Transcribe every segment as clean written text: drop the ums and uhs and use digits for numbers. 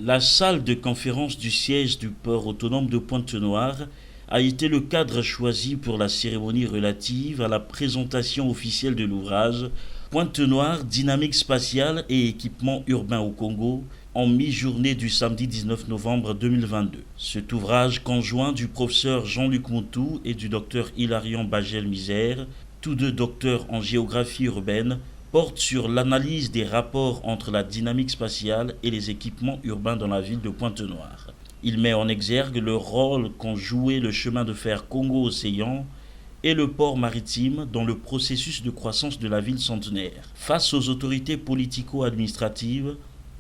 La salle de conférence du siège du port autonome de Pointe-Noire a été le cadre choisi pour la cérémonie relative à la présentation officielle de l'ouvrage Pointe-Noire, dynamique spatiale et équipement urbain au Congo, en mi-journée du samedi 19 novembre 2022. Cet ouvrage conjoint du professeur Jean-Luc Moutou et du docteur Hilarion Bagel-Misère, tous deux docteurs en géographie urbaine, porte sur l'analyse des rapports entre la dynamique spatiale et les équipements urbains dans la ville de Pointe-Noire. Il met en exergue le rôle qu'ont joué le chemin de fer Congo-Océan et le port maritime dans le processus de croissance de la ville centenaire. Face aux autorités politico-administratives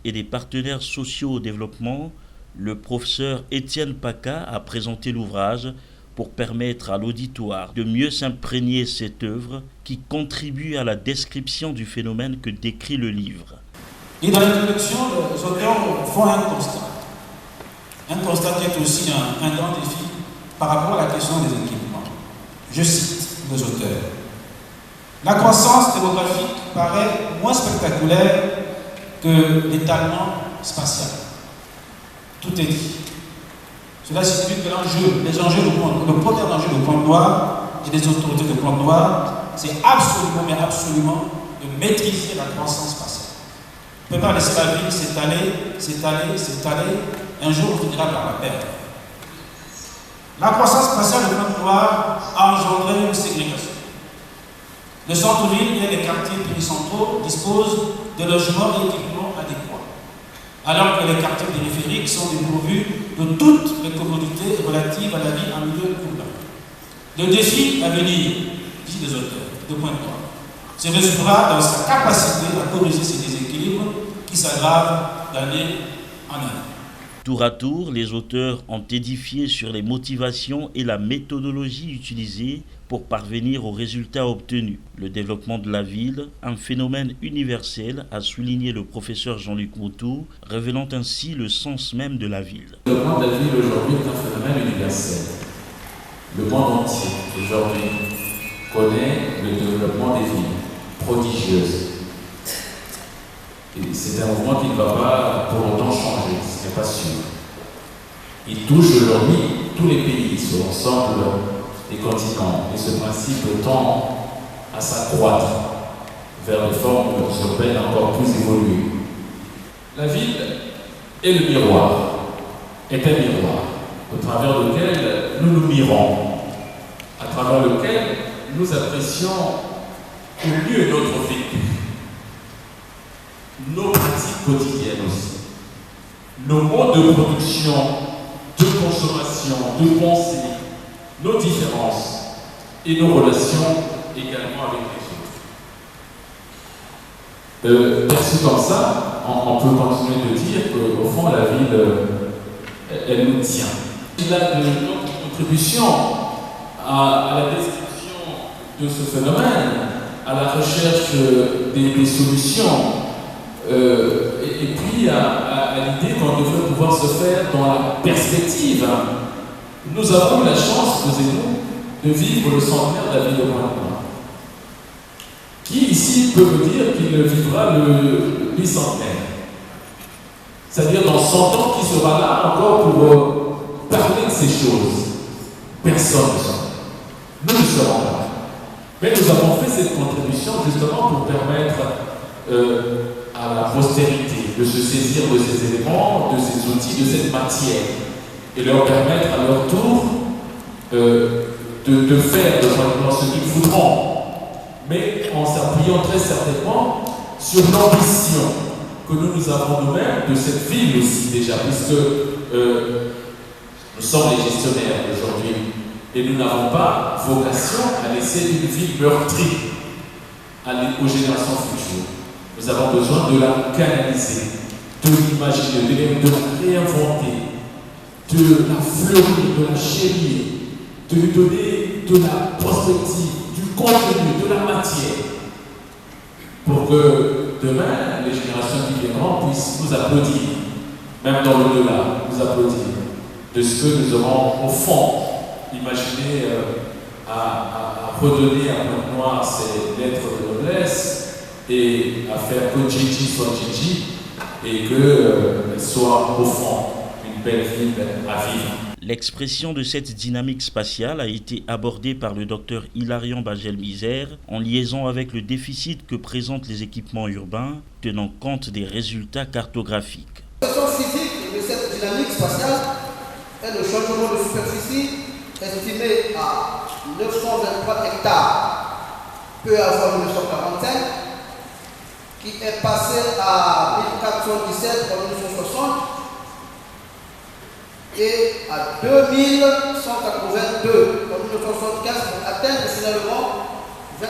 et des partenaires sociaux au développement, le professeur Étienne Paca a présenté l'ouvrage pour permettre à l'auditoire de mieux s'imprégner cette œuvre qui contribue à la description du phénomène que décrit le livre. Et dans l'introduction, les auteurs font un constat. Un constat qui est aussi un grand défi par rapport à la question des équipements. Je cite les auteurs. La croissance démographique paraît moins spectaculaire que l'étalement spatial. Tout est dit. Cela signifie que les enjeux le premier enjeu de Pointe-Noire et des autorités de Pointe-Noire, c'est absolument de maîtriser la croissance spatiale. On ne peut pas laisser la ville s'étaler, un jour on finira par la perdre. La croissance spatiale de Pointe-Noire a engendré une ségrégation. Le centre-ville et les quartiers péricentraux disposent de logements et équipements adéquats, alors que les quartiers périphériques sont dépourvus de toutes les commodités relatives à la vie en milieu urbain. Le défi à venir, disent les auteurs de Pointe-Noire, se résoudra dans sa capacité à corriger ces déséquilibres qui s'aggravent d'année en année. Tour à tour, les auteurs ont édifié sur les motivations et la méthodologie utilisée pour parvenir aux résultats obtenus. Le développement de la ville, un phénomène universel, a souligné le professeur Jean-Luc Moutou, révélant ainsi le sens même de la ville. Le développement de la ville aujourd'hui est un phénomène universel. Le monde entier aujourd'hui connaît le développement des villes prodigieuses. Et c'est un mouvement qui ne va pas pour autant changer, ce n'est pas sûr. Il touche aujourd'hui tous les pays sur l'ensemble des continents et ce principe tend à s'accroître vers des formes urbaines encore plus évoluées. La ville est le miroir, est un miroir au travers lequel nous nous mirons, à travers lequel nous apprécions au mieux notre vie. Nos pratiques quotidiennes aussi, nos modes de production, de consommation, de pensée, nos différences et nos relations également avec les autres. Perçu comme ça, on peut continuer de dire qu'au fond la ville, elle nous tient. Il a de notre contribution à la description de ce phénomène, à la recherche des solutions. Et puis à l'idée qu'on devrait pouvoir se faire dans la perspective. Nous avons eu la chance, vous et nous, de vivre le centenaire de la ville de Pointe-Noire. Qui ici peut me dire qu'il vivra le bicentenaire? C'est-à-dire dans 100 ans, qui sera là encore pour parler de ces choses? Personne ne sera. Nous ne serons pas. Mais nous avons fait cette contribution justement pour permettre à la postérité de se saisir de ces éléments, de ces outils, de cette matière, et leur permettre à leur tour de faire de Pointe-Noire ce qu'ils voudront, mais en s'appuyant très certainement sur l'ambition que nous avons nous-mêmes de cette ville aussi déjà, puisque nous sommes les gestionnaires aujourd'hui, et nous n'avons pas vocation à laisser une ville meurtrie aux générations futures. Nous avons besoin de la canaliser, de l'imaginer, de la réinventer, de la fleurir, de la chérir, de lui donner de la prospective, du contenu, de la matière, pour que demain, les générations qui viendront puissent nous applaudir, même dans l'au-delà, nous applaudir de ce que nous aurons au fond imaginé à redonner à Pointe-Noire ses lettres de noblesse et à faire que Gigi soit Gigi et qu'elle soit au fond une belle ville à vivre. L'expression de cette dynamique spatiale a été abordée par le docteur Hilarion Bagel-Misère en liaison avec le déficit que présentent les équipements urbains, tenant compte des résultats cartographiques. La question physique de cette dynamique spatiale est le changement de superficie estimé à 923 hectares peu avant 1945, qui est passé à 1417 en 1960 et à 2182 en 1975 pour atteindre finalement 23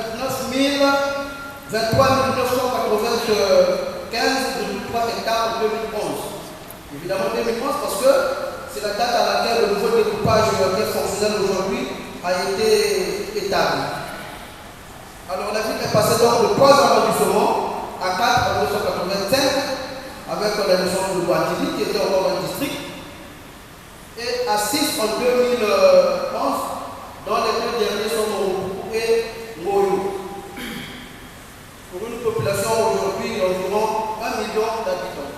hectares en 2011. Évidemment 2011 parce que c'est la date à laquelle le nouveau découpage qui est fonctionnel aujourd'hui a été établi. Alors la ville est passée donc de 3 arrondissements à 4 en 1985 avec la naissance de Guadili qui était encore un district et à 6 en 2011 dont les 2 derniers sont Mourou et Moyo. Pour une population aujourd'hui d'environ 1 million d'habitants.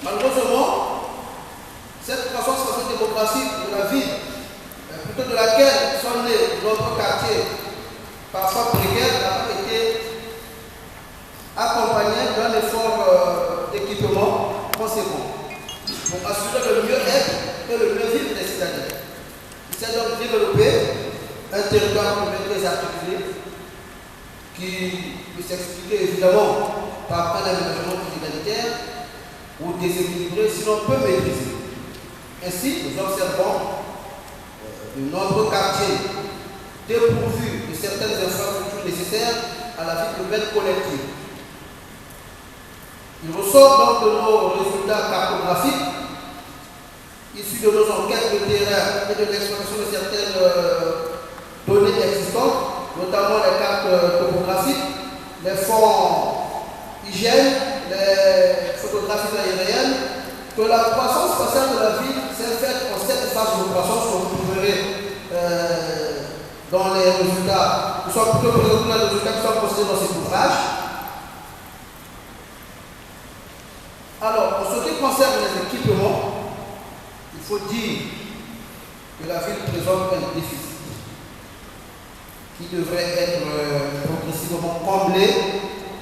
Malheureusement, cette croissance socio-démographique de la ville, plutôt de laquelle sont nés d'autres quartiers, parfois précaires, n'a pas été accompagnée d'un effort d'équipement conséquent pour assurer le mieux-être et le mieux-vivre des citadins. Il s'est donc développé un territoire très articulé qui peut s'expliquer évidemment par un aménagement inégalitaire ou déséquilibré, sinon peu maîtrisé. Ainsi, nous observons de nombreux quartiers dépourvus de certaines infrastructures nécessaires à la vie urbaine collective. Il ressort donc de nos résultats cartographiques, issus de nos enquêtes de terrain et de l'exploitation de certaines données existantes, notamment les cartes topographiques, les fonds hygiène, les photographies aériennes, que la croissance spatiale de la ville s'est faite en 7 phases de croissance que vous trouverez dans les résultats, qui sont plutôt présentés dans les résultats qui sont postés dans cet ouvrage. Alors, en ce qui concerne les équipements, il faut dire que la ville présente un déficit qui devrait être progressivement comblé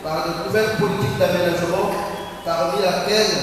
par de nouvelles politiques d'aménagement, parmi laquelle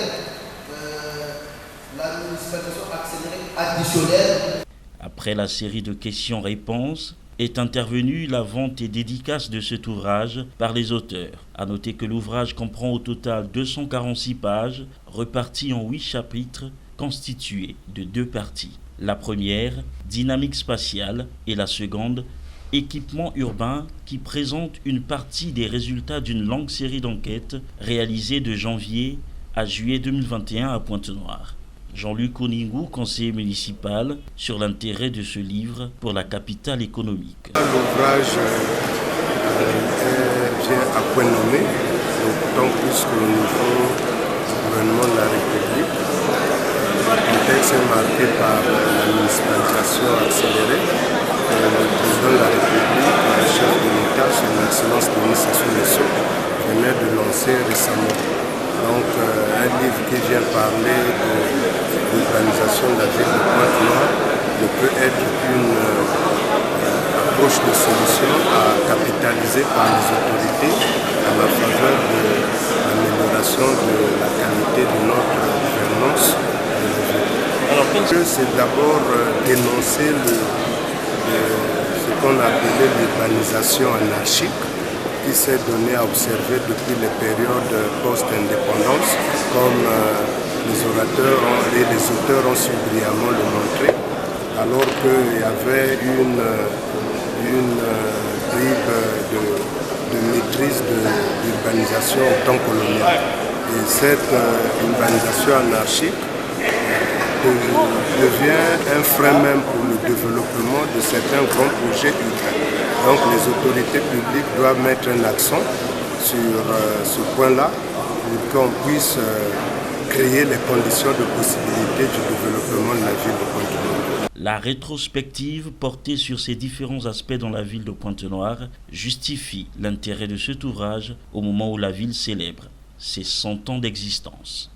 la municipalisation accélérée additionnelle. Après la série de questions-réponses, est intervenue la vente et dédicace de cet ouvrage par les auteurs. À noter que l'ouvrage comprend au total 246 pages, reparties en 8 chapitres, constitués de 2 parties. La première, dynamique spatiale, et la seconde, équipement urbain, qui présente une partie des résultats d'une longue série d'enquêtes réalisées de janvier à juillet 2021 à Pointe-Noire. Jean-Luc Oningou, conseiller municipal, sur l'intérêt de ce livre pour la capitale économique. L'ouvrage vient à point nommé, d'autant plus qu'au niveau du gouvernement de la République, le contexte est marqué par la municipalisation accélérée. Le président de la République, le chef de l'État, son Excellence Denis Sassou Nguesso, venait de lancer récemment. Donc, un livre qui vient parler de l'urbanisation de la ville de Pointe-Noire ne peut être qu'une approche de solution à capitaliser par les autorités à la faveur de l'amélioration de la qualité de notre gouvernance. C'est d'abord dénoncer ce qu'on appelait l'urbanisation anarchique, qui s'est donné à observer depuis les périodes post-indépendance, comme les orateurs et les auteurs ont su brillamment le montrer, alors qu'il y avait une bribe de maîtrise de l'urbanisation au temps colonial. Et cette urbanisation anarchique devient un frein même pour le développement de certains grands projets urbains. Donc les autorités publiques doivent mettre un accent sur ce point-là pour qu'on puisse créer les conditions de possibilité du développement de la ville de Pointe-Noire. La rétrospective portée sur ces différents aspects dans la ville de Pointe-Noire justifie l'intérêt de cet ouvrage au moment où la ville célèbre ses 100 ans d'existence.